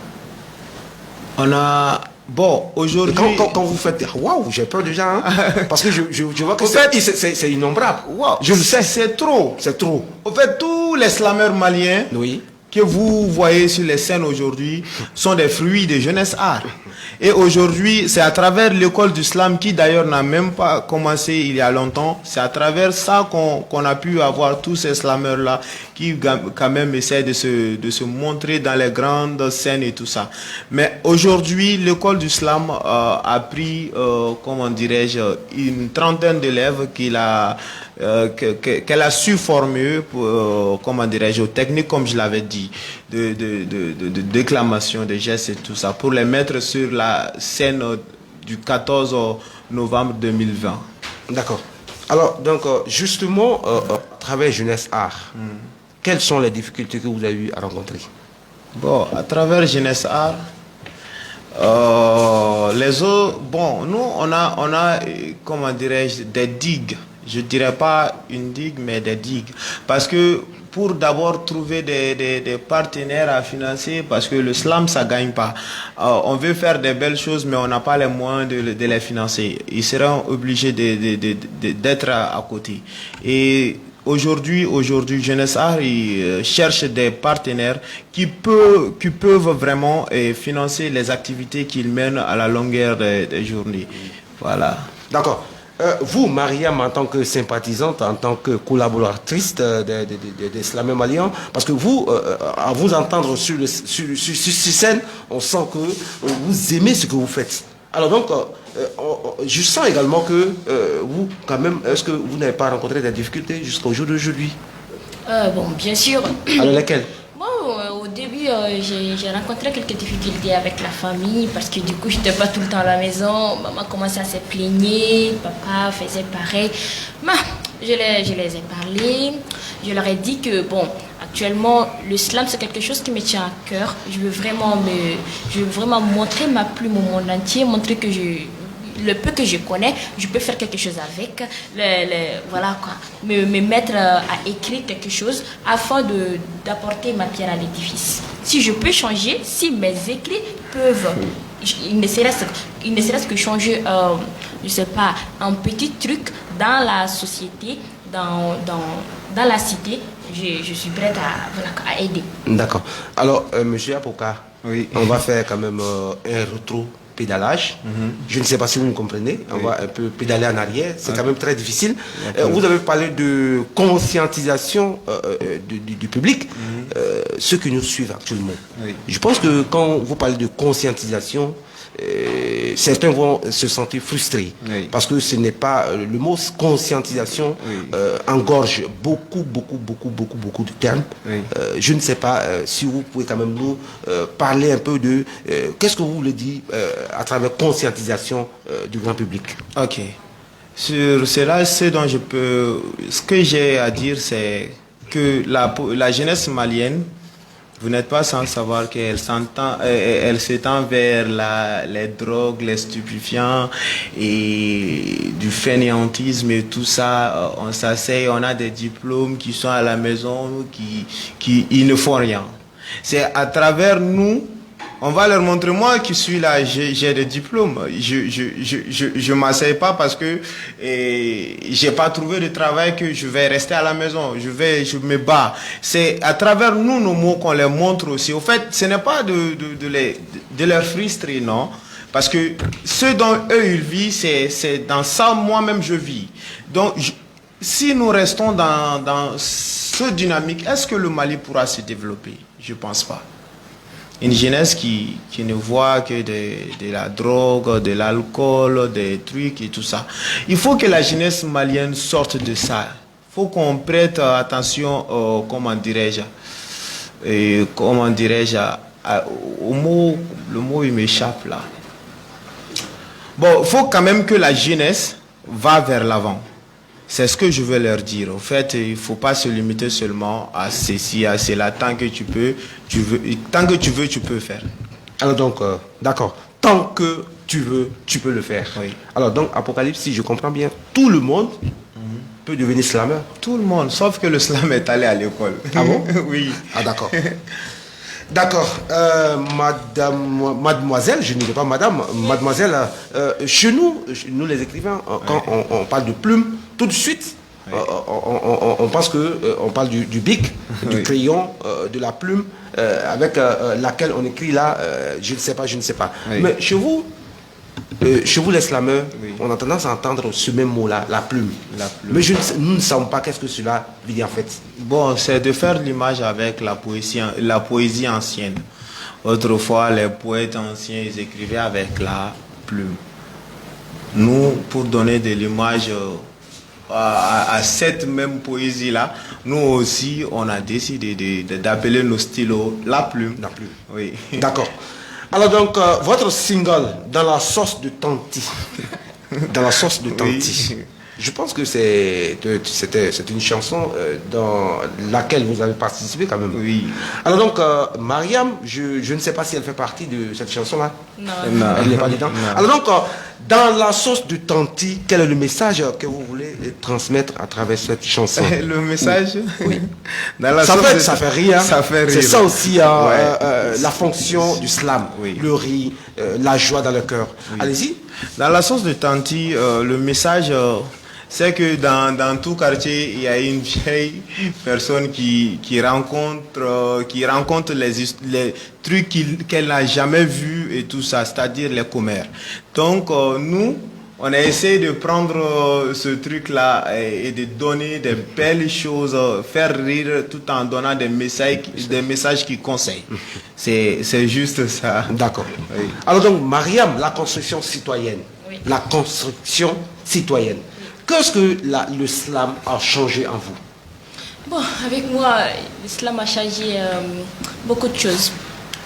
S2: On a... Bon, aujourd'hui...
S1: Quand vous faites... Waouh, j'ai peur déjà. Hein, parce que je vois que c'est innombrable.
S2: Wow,
S1: je le sais.
S2: C'est trop.
S1: C'est trop.
S2: En fait, tous les slameurs maliens
S1: oui.
S2: que vous voyez sur les scènes aujourd'hui sont des fruits de jeunesse art. Et aujourd'hui, c'est à travers l'école du slam qui d'ailleurs n'a même pas commencé il y a longtemps. C'est à travers ça qu'on a pu avoir tous ces slameurs-là qui quand même essaient de se montrer dans les grandes scènes et tout ça. Mais aujourd'hui, l'école du slam a pris, comment dirais-je, une trentaine d'élèves qu'elle a su former, comment dirais-je, aux techniques, comme je l'avais dit, de déclamation, de gestes et tout ça, pour les mettre sur la scène du 14 novembre 2020.
S1: D'accord. Alors, donc, justement, à travers Jeunesse Art, quelles sont les difficultés que vous avez eu à rencontrer?
S2: Bon, à travers Jeunesse Art, les autres, bon, nous, on a comment dirais-je, des digues. Je dirais pas une digue, mais des digues. Parce que pour d'abord trouver des partenaires à financer, parce que le slam, ça gagne pas. On veut faire des belles choses, mais on n'a pas les moyens de les financer. Ils seront obligés d'être à côté. Et aujourd'hui, Jeunesse Art, ils cherchent des partenaires qui peuvent vraiment financer les activités qu'ils mènent à la longueur des journées. Voilà.
S1: D'accord. Vous, Mariam, en tant que sympathisante, en tant que collaboratrice des slameurs maliens, parce que vous, à vous entendre sur scène, on sent que vous aimez ce que vous faites. Alors donc, je sens également que vous, quand même, est-ce que vous n'avez pas rencontré des difficultés jusqu'au jour d'aujourd'hui?
S3: Bon, bien sûr.
S1: Alors lesquelles?
S3: Au début, j'ai rencontré quelques difficultés avec la famille parce que du coup, je n'étais pas tout le temps à la maison. Maman commençait à se plaigner, papa faisait pareil. Mais je les ai parlé. Je leur ai dit que, bon, actuellement, le slam, c'est quelque chose qui me tient à cœur. Je veux vraiment montrer ma plume au monde entier, montrer que le peu que je connais, je peux faire quelque chose avec, voilà quoi, me mettre à écrire quelque chose afin d'apporter ma pierre à l'édifice. Si je peux changer, si mes écrits peuvent, il ne serait-ce que changer, je sais pas, un petit truc dans la société, dans la cité, je suis prête à aider.
S1: D'accord. Alors, monsieur Apoka, oui. On va faire quand même un retour pédalage. Je ne sais pas si vous me comprenez. On va un peu pédaler en arrière. C'est quand même très difficile. Vous avez parlé de conscientisation du public, ceux qui nous suivent actuellement. Oui. Je pense que quand vous parlez de conscientisation, certains vont se sentir frustrés parce que ce n'est pas le mot conscientisation engorge beaucoup de termes. Je ne sais pas si vous pouvez quand même nous parler un peu de qu'est-ce que vous voulez dire à travers conscientisation du grand public.
S2: Ok. Sur cela, ce que j'ai à dire, c'est que la jeunesse malienne, vous n'êtes pas sans savoir qu'elle s'étend vers les drogues, les stupéfiants et du fainéantisme et tout ça. On s'asseye, on a des diplômes qui sont à la maison, ils ne font rien. C'est à travers nous On va leur montrer, moi qui suis là, j'ai des diplômes. Je m'asseye pas parce que j'ai pas trouvé de travail que je vais rester à la maison. Je me bats. C'est à travers nous, nos mots, qu'on les montre aussi. Au fait, ce n'est pas de leur frustrer, non. Parce que ce dont eux, ils vivent, c'est dans ça, moi-même, je vis. Donc, si nous restons dans ce dynamique, est-ce que le Mali pourra se développer? Je pense pas. Une jeunesse qui ne voit que de la drogue, de l'alcool, des trucs et tout ça. Il faut que la jeunesse malienne sorte de ça. Il faut qu'on prête attention, comment dirais-je, au mot, le mot il m'échappe là. Bon, il faut quand même que la jeunesse va vers l'avant. C'est ce que je veux leur dire. En fait, il ne faut pas se limiter seulement à ceci, à cela. Tant que tu veux, tu peux faire.
S1: Alors donc, d'accord. Tant que tu veux, tu peux le faire.
S2: Oui.
S1: Alors donc, Apocalypse, si je comprends bien, tout le monde peut devenir slameur.
S2: Tout le monde, sauf que le slam est allé à l'école.
S1: Ah bon?
S2: Oui.
S1: Ah d'accord. D'accord. Mademoiselle, je ne dis pas madame, mademoiselle, chez nous les écrivains, quand on parle de plume, tout de suite, on pense qu'on parle du bic, du crayon, de la plume, avec laquelle on écrit là, je ne sais pas. Oui. Mais chez vous les slameurs, on a tendance à entendre ce même mot-là, la plume. Mais nous ne savons pas qu'est-ce que cela veut dire en fait.
S2: Bon, c'est de faire l'image avec la poésie ancienne. Autrefois, les poètes anciens, ils écrivaient avec la plume. Nous, pour donner de l'image à cette même poésie-là, nous aussi, on a décidé d'appeler nos stylos la plume.
S1: La plume.
S2: Oui.
S1: D'accord. Alors donc, votre single, Dans la sauce de Tanti. Dans la sauce de Tanti. Oui. Je pense que c'est une chanson dans laquelle vous avez participé quand même.
S2: Oui.
S1: Alors donc, Mariam, je ne sais pas si elle fait partie de cette chanson-là.
S3: Non.
S1: Elle n'est pas dedans. Non. Alors donc, dans la sauce de Tanti, quel est le message que vous voulez transmettre à travers cette chanson?
S2: Le message
S1: oui.
S2: Dans la
S1: ça fait rire.
S2: Ça fait rire.
S1: C'est ça aussi la fonction du slam. Oui. Le rire, la joie dans le cœur. Oui. Allez-y.
S2: Dans la sauce de Tanti, le message... c'est que dans tout quartier, il y a une vieille personne qui rencontre les trucs qu'elle n'a jamais vus et tout ça, c'est-à-dire les commères. Donc, nous, on a essayé de prendre ce truc-là et de donner des belles choses, faire rire tout en donnant des messages qui conseillent. C'est juste ça.
S1: D'accord.
S2: Oui.
S1: Alors donc, Mariam, la construction citoyenne. Oui. La construction citoyenne. Qu'est-ce que le slam a changé en vous?
S3: Bon, avec moi, l'islam a changé beaucoup de choses.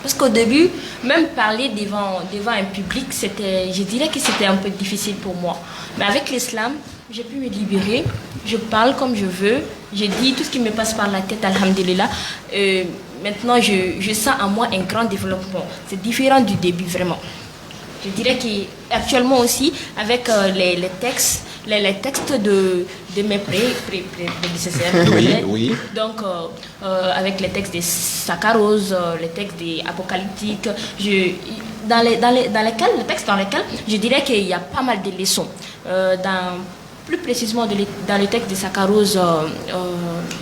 S3: Parce qu'au début, même parler devant un public, je dirais que c'était un peu difficile pour moi. Mais avec l'islam, j'ai pu me libérer. Je parle comme je veux. Je dis tout ce qui me passe par la tête, alhamdulillah. Maintenant, je sens en moi un grand développement. C'est différent du début, vraiment. Je dirais qu'actuellement aussi, avec les textes de mes prédécesseurs.
S1: Oui.
S3: Donc, avec les textes des Sakaros, les textes des Apocalyptiques, dans les textes dans lesquels je dirais qu'il y a pas mal de leçons. Plus précisément, dans le texte des Sakaros,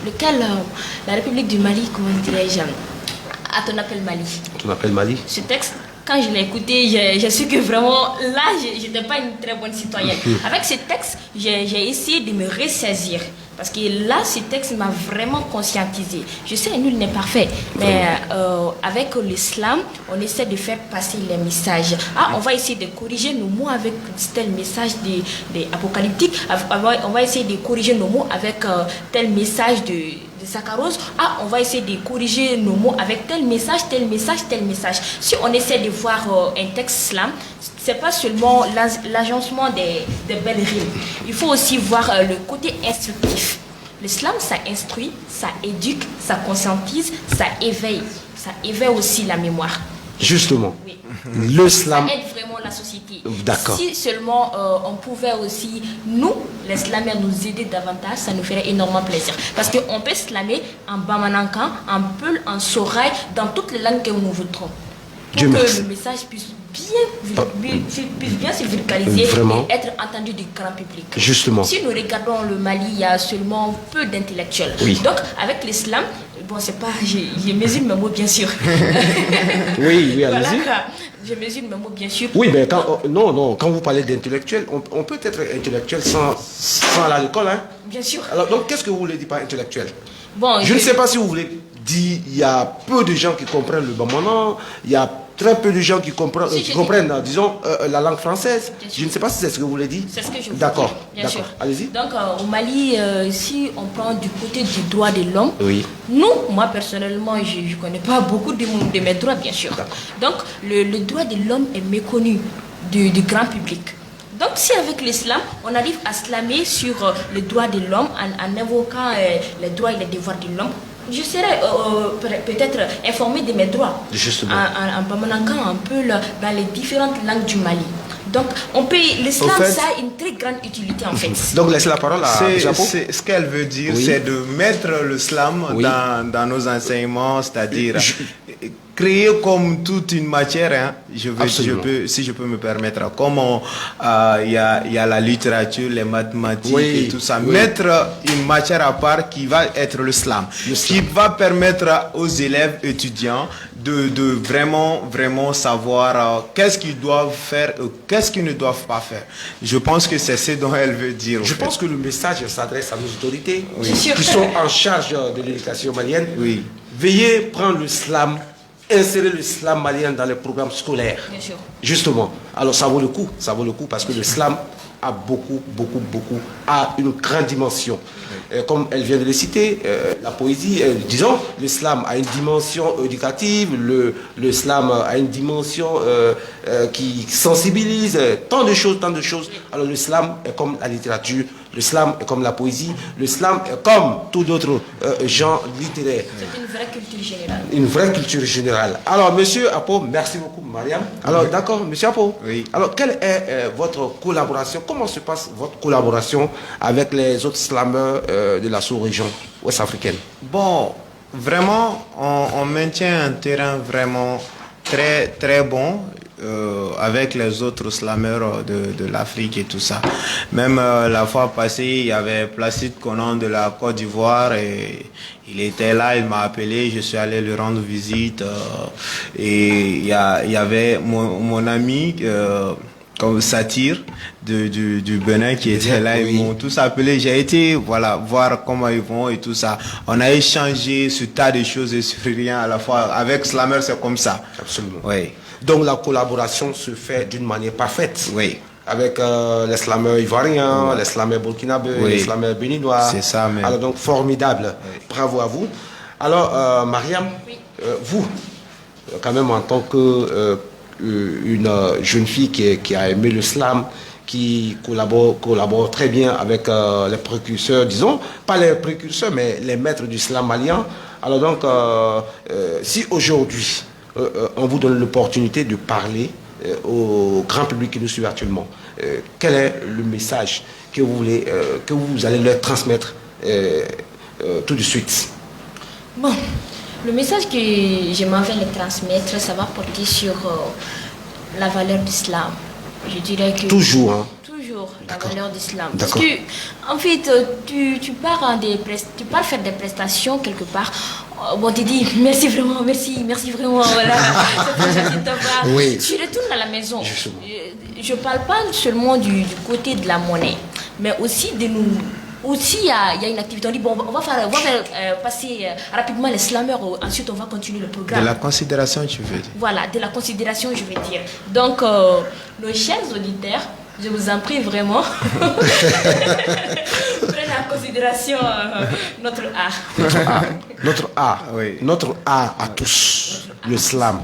S3: lequel la République du Mali, comment dirais-je, à ton appel Mali.
S1: Ton appel Mali.
S3: Ce texte, quand je l'ai écouté, je suis que vraiment, là, je n'étais pas une très bonne citoyenne. Avec ce texte, j'ai essayé de me ressaisir. Parce que là, ce texte m'a vraiment conscientisé. Je sais, nul n'est parfait. Mais avec l'islam, on essaie de faire passer les messages. On va essayer de corriger nos mots avec tel message des apocalyptiques. On va essayer de corriger nos mots avec tel message de Sakaros. On va essayer de corriger nos mots avec tel message. Si on essaie de voir un texte slam, c'est pas seulement l'agencement des belles rimes. Il faut aussi voir le côté instructif. L'islam, ça instruit, ça éduque, ça conscientise, ça éveille. Ça éveille aussi la mémoire.
S1: Justement.
S3: Oui.
S1: L'islam.
S3: Ça aide vraiment la société.
S1: D'accord.
S3: Si seulement on pouvait aussi, nous, les slamers, nous aider davantage, ça nous ferait énormément plaisir. Parce qu'on peut slammer en Bamanankan, en Peul, en Sorail, dans toutes les langues que nous voudrons. pour
S1: Dieu
S3: que
S1: merci.
S3: le message puisse bien se vulgariser
S1: Vraiment.
S3: et être entendu du grand public.
S1: Justement.
S3: Si nous regardons le Mali, il y a seulement peu d'intellectuels.
S1: Oui.
S3: Donc, avec l'islam, bon, c'est pas, je mesure mes mots, bien sûr.
S1: Oui,
S3: Voilà,
S1: allez-y.
S3: je mesure mes mots, bien sûr.
S1: Oui, mais quand vous parlez d'intellectuel, on peut être intellectuel sans aller à l'école. Hein?
S3: Bien sûr.
S1: Alors, donc, qu'est-ce que vous voulez dire par intellectuel?
S3: Bon,
S1: Je ne sais pas si vous voulez dire il y a peu de gens qui comprennent le bamanan, il y a très peu de gens qui comprennent,
S3: Si, je
S1: disons, la langue française.
S3: Bien sûr.
S1: Je ne sais pas si c'est ce que vous voulez dire.
S3: C'est ce que je veux
S1: D'accord,
S3: dire, bien sûr.
S1: Allez-y.
S3: Donc, au Mali, si on prend du côté du droit de l'homme,
S1: Oui.
S3: moi personnellement, je ne connais pas beaucoup de mes droits, bien sûr. Donc, le droit de l'homme est méconnu du grand public. Donc, si avec l'islam, on arrive à slammer sur le droit de l'homme en invoquant les droits et les devoirs de l'homme, je serais peut-être informé de mes droits.
S1: Justement.
S3: En communiquant un peu dans les différentes langues du Mali. Donc, l'islam,
S2: Au fait,
S3: ça a une très grande utilité en fait.
S1: Donc, laissez la parole à Japon.
S2: C'est ce qu'elle veut dire,
S1: Oui.
S2: c'est de mettre l'islam
S1: Oui.
S2: dans nos enseignements, c'est-à-dire créer comme toute une matière, hein,
S1: Absolument.
S2: si je peux me permettre, comme il y a la littérature, les mathématiques
S1: Oui,
S2: et tout ça,
S1: oui.
S2: mettre une matière à part qui va être l'islam, qui va permettre aux élèves étudiants de vraiment savoir qu'est-ce qu'ils doivent faire, qu'est-ce qu'ils ne doivent pas faire. Je pense que c'est ce dont elle veut dire.
S1: Je pense que le message s'adresse à nos autorités
S3: Bien sûr.
S1: qui sont en charge de l'éducation malienne.
S2: Oui.
S1: Veuillez prendre l'islam, insérer l'islam malien dans les programmes scolaires.
S3: Bien sûr.
S1: Justement. Alors ça vaut le coup parce que l'islam a a une grande dimension. Comme elle vient de le citer, la poésie, disons, l'islam a une dimension éducative, l'islam a une dimension qui sensibilise, tant de choses. Alors l'islam est comme la littérature, l'islam est comme la poésie, l'islam est comme tout d'autres genres littéraires.
S3: C'est une vraie culture générale.
S1: Une vraie culture générale. Alors, monsieur Apo, merci beaucoup, Mariam. Alors, d'accord, monsieur Apo.
S2: Oui.
S1: Alors, quelle est votre collaboration? Comment se passe votre collaboration avec les autres slameurs de la sous-région ouest-africaine?
S2: Bon, vraiment, on maintient un terrain vraiment très, très bon avec les autres slameurs de l'Afrique et tout ça. Même la fois passée, il y avait Placide Conan de la Côte d'Ivoire et il était là, il m'a appelé, je suis allé lui rendre visite et il y avait mon ami comme Satir du Bénin qui était là, ils m'ont tous appelé, j'ai été voir comment ils vont et tout ça. On a échangé sur tas de choses et sur rien à la fois. Avec Slammer, c'est comme ça.
S1: Absolument.
S2: Oui.
S1: Donc, la collaboration se fait d'une manière parfaite.
S2: Oui.
S1: Avec les slameurs ivoiriens, les slameurs burkinabés,
S2: Oui.
S1: les slameurs béninois.
S2: C'est ça, même.
S1: Alors, donc, formidable. Bravo à vous. Alors, Mariam, vous, quand même, en tant que une jeune fille qui a aimé le slam, qui collabore très bien avec les précurseurs, disons, pas les précurseurs, mais les maîtres du slam malien. Alors donc, si aujourd'hui, on vous donne l'opportunité de parler au grand public qui nous suit actuellement, quel est le message que vous allez leur transmettre tout de suite?
S3: Bon, le message que j'aimerais les transmettre, ça va porter sur la valeur d'islam. Je dirais que...
S1: Toujours, hein?
S3: Toujours la valeur d'islam. Parce
S1: D'accord.
S3: que, en fait, tu pars faire des prestations quelque part. Bon, tu dis merci vraiment, voilà. C'est très gentil de ta part.
S1: Oui.
S3: Tu retournes à la maison.
S1: Justement.
S3: Je parle pas seulement du côté de la monnaie, mais aussi de nous. Aussi, il y a une activité. On dit, bon, on va faire passer rapidement les slammers, ensuite on va continuer le programme.
S2: De la considération, tu veux dire.
S3: Voilà, de la considération, je veux dire. Donc, nos chers auditeurs, je vous en prie vraiment, prenez en considération notre art.
S1: Notre art.
S2: Oui.
S1: Notre art à tous. Le slam.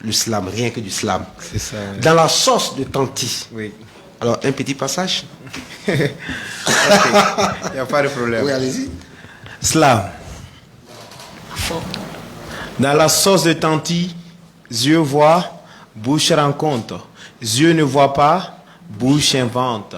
S1: Le slam, rien que du slam.
S2: C'est ça. Oui.
S1: Dans la sauce de Tanti.
S2: Oui.
S1: Alors, un petit passage.
S2: Il n'y a pas de problème.
S1: Oui, allez-y.
S2: Slam.
S3: Fort.
S2: Dans la sauce de Tanti, yeux voient, bouche rencontre. Yeux ne voient pas, bouche invente.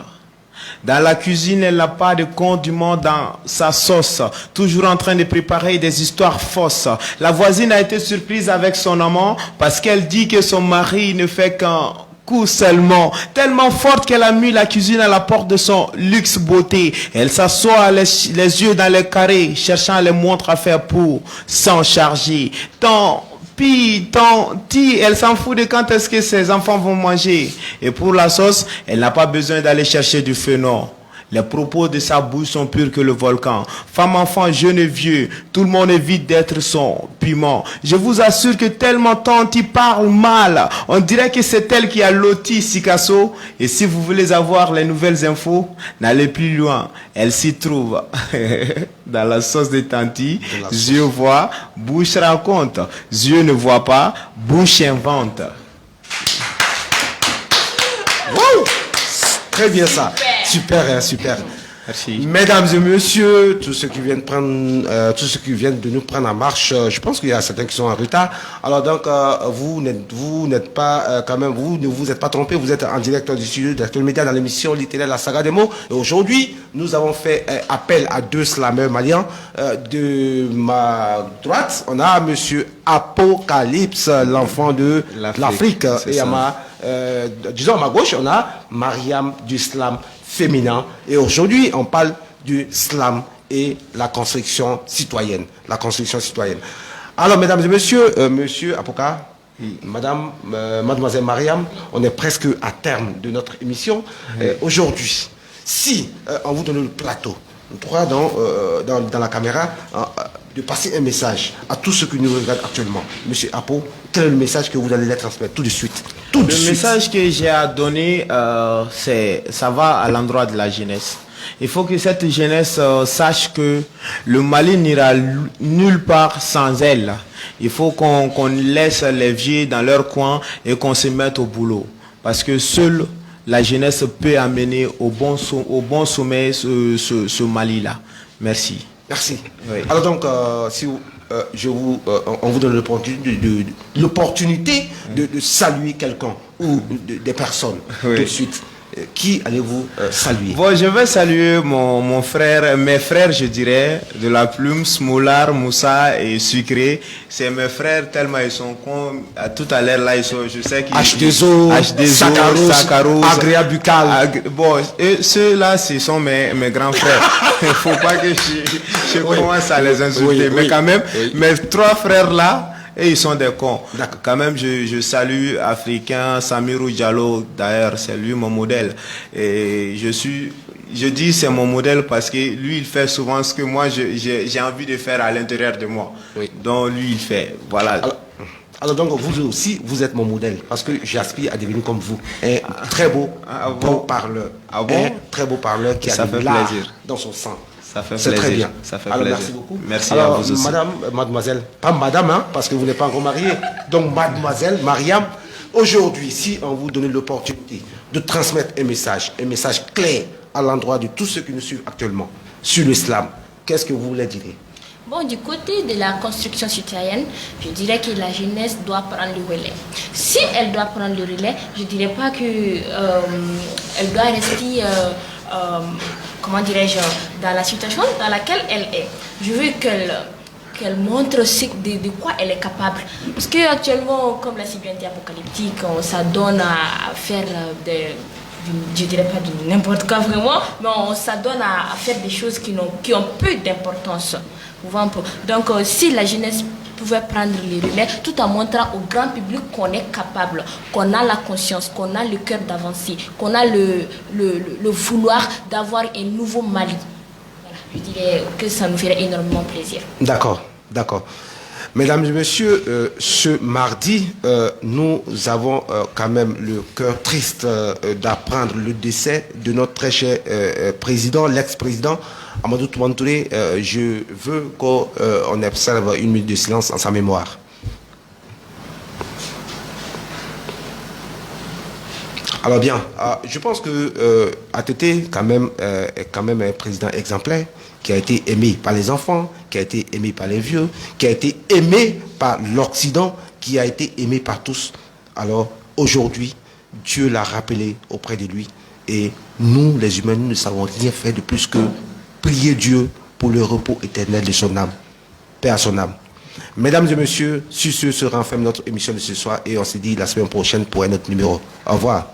S2: Dans la cuisine, elle n'a pas de condiment dans sa sauce, toujours en train de préparer des histoires fausses. La voisine a été surprise avec son amant parce qu'elle dit que son mari ne fait qu'un coup seulement, tellement forte qu'elle a mis la cuisine à la porte de son luxe beauté. Elle s'assoit les yeux dans le carré, cherchant les montres à faire pour s'en charger. Tant elle s'en fout de quand est-ce que ses enfants vont manger. Et pour la sauce, elle n'a pas besoin d'aller chercher du fenouil. Les propos de sa bouche sont purs que le volcan. Femme, enfant, jeune et vieux, tout le monde évite d'être son piment. Je vous assure que tellement Tanti parle mal, on dirait que c'est elle qui a loti Sikasso. Et si vous voulez avoir les nouvelles infos, n'allez plus loin. Elle s'y trouve. Dans la sauce de Tanti, yeux voient, bouche raconte. Yeux ne voient pas, bouche invente.
S1: Wow! Très bien ça. Super, hein, super.
S2: Merci.
S1: Mesdames et messieurs, tous ceux qui viennent de nous prendre en marche, je pense qu'il y a certains qui sont en retard. Alors donc, vous n'êtes pas quand même, vous ne vous êtes pas trompés, vous êtes en direct du studio d'Actuel Média dans l'émission littéraire La Saga des mots. Et aujourd'hui, nous avons fait appel à deux slameurs maliens. De ma droite, on a Monsieur Apocalypse, l'enfant de l'Afrique. Et à disons à ma gauche, on a Mariam du slam féminin. Et aujourd'hui, on parle du slam et la construction citoyenne. La construction citoyenne. Alors, mesdames et messieurs, monsieur Apoka, mademoiselle Mariam, on est presque à terme de notre émission. Aujourd'hui, si on vous donne le plateau, nous trois dans la caméra, de passer un message à tous ceux qui nous regardent actuellement. Monsieur Apo, quel est le message que vous allez les transmettre tout de suite?
S2: Le message que j'ai à donner, ça va à l'endroit de la jeunesse. Il faut que cette jeunesse sache que le Mali n'ira nulle part sans elle. Il faut qu'on laisse les vieux dans leur coin et qu'on se mette au boulot. Parce que seule la jeunesse peut amener au bon sommet ce Mali-là. Merci.
S1: Merci.
S2: Oui.
S1: Alors donc, si on vous donne l'opportunité de saluer quelqu'un ou des personnes tout de suite. Qui allez-vous saluer?
S2: Bon, je vais saluer mon frère, mes frères, je dirais, de la plume, Smolar, Moussa et Sucré. C'est mes frères tellement ils sont cons. Tout à l'heure là, ils sont, je sais qu'ils
S1: H2O, Sakaros, Agria Bucal.
S2: Bon, ceux-là, ce sont mes grands frères. Il ne faut pas que je commence à les insulter. Mais quand même, mes trois frères là, et ils sont des cons. Quand même, je salue Africain, Samirou Diallo, d'ailleurs, c'est lui mon modèle. Et je dis c'est mon modèle parce que lui, il fait souvent ce que moi, j'ai envie de faire à l'intérieur de moi. Oui. Donc, lui, il fait. Voilà.
S1: Alors donc, vous aussi, vous êtes mon modèle parce que j'aspire à devenir comme vous. Un très beau, bon parleur.
S2: Ah bon?
S1: Un très beau parleur qui a de l'art dans son sang.
S2: Ça fait
S1: plaisir. Très bien.
S2: Ça fait
S1: alors,
S2: plaisir.
S1: merci beaucoup.
S2: Merci
S1: alors,
S2: à vous aussi.
S1: Mademoiselle, pas madame, hein, parce que vous n'êtes pas encore mariée. Donc, mademoiselle Mariam, aujourd'hui, si on vous donnait l'opportunité de transmettre un message clair à l'endroit de tous ceux qui nous suivent actuellement sur l'islam, qu'est-ce que vous leur direz?
S3: Bon, du côté de la construction citoyenne, je dirais que la jeunesse doit prendre le relais. Si elle doit prendre le relais, je ne dirais pas qu'elle doit rester, comment dirais-je, dans la situation dans laquelle elle est. Je veux qu'elle montre de quoi elle est capable. Parce qu'actuellement, comme l'a si bien dit Apocalyptique, on s'adonne à faire je dirais pas de n'importe quoi vraiment, mais on s'adonne à faire des choses qui ont peu d'importance. Donc, si la jeunesse pouvait prendre les relais tout en montrant au grand public qu'on est capable, qu'on a la conscience, qu'on a le cœur d'avancer, qu'on a le vouloir d'avoir un nouveau Mali. Voilà, je dirais que ça nous ferait énormément plaisir.
S1: D'accord. Mesdames et messieurs, ce mardi, nous avons quand même le cœur triste d'apprendre le décès de notre très cher président, l'ex-président Amadou Toumane-Touré. Je veux qu'on observe une minute de silence en sa mémoire. Alors bien, je pense que ATT quand même, est quand même un président exemplaire qui a été aimé par les enfants, qui a été aimé par les vieux, qui a été aimé par l'Occident, qui a été aimé par tous. Alors aujourd'hui, Dieu l'a rappelé auprès de lui Et nous, les humains, nous ne savons rien faire de plus que prier Dieu pour le repos éternel de son âme. Paix à son âme. Mesdames et messieurs, sur ce se renferme notre émission de ce soir et on se dit la semaine prochaine pour un autre numéro. Au revoir.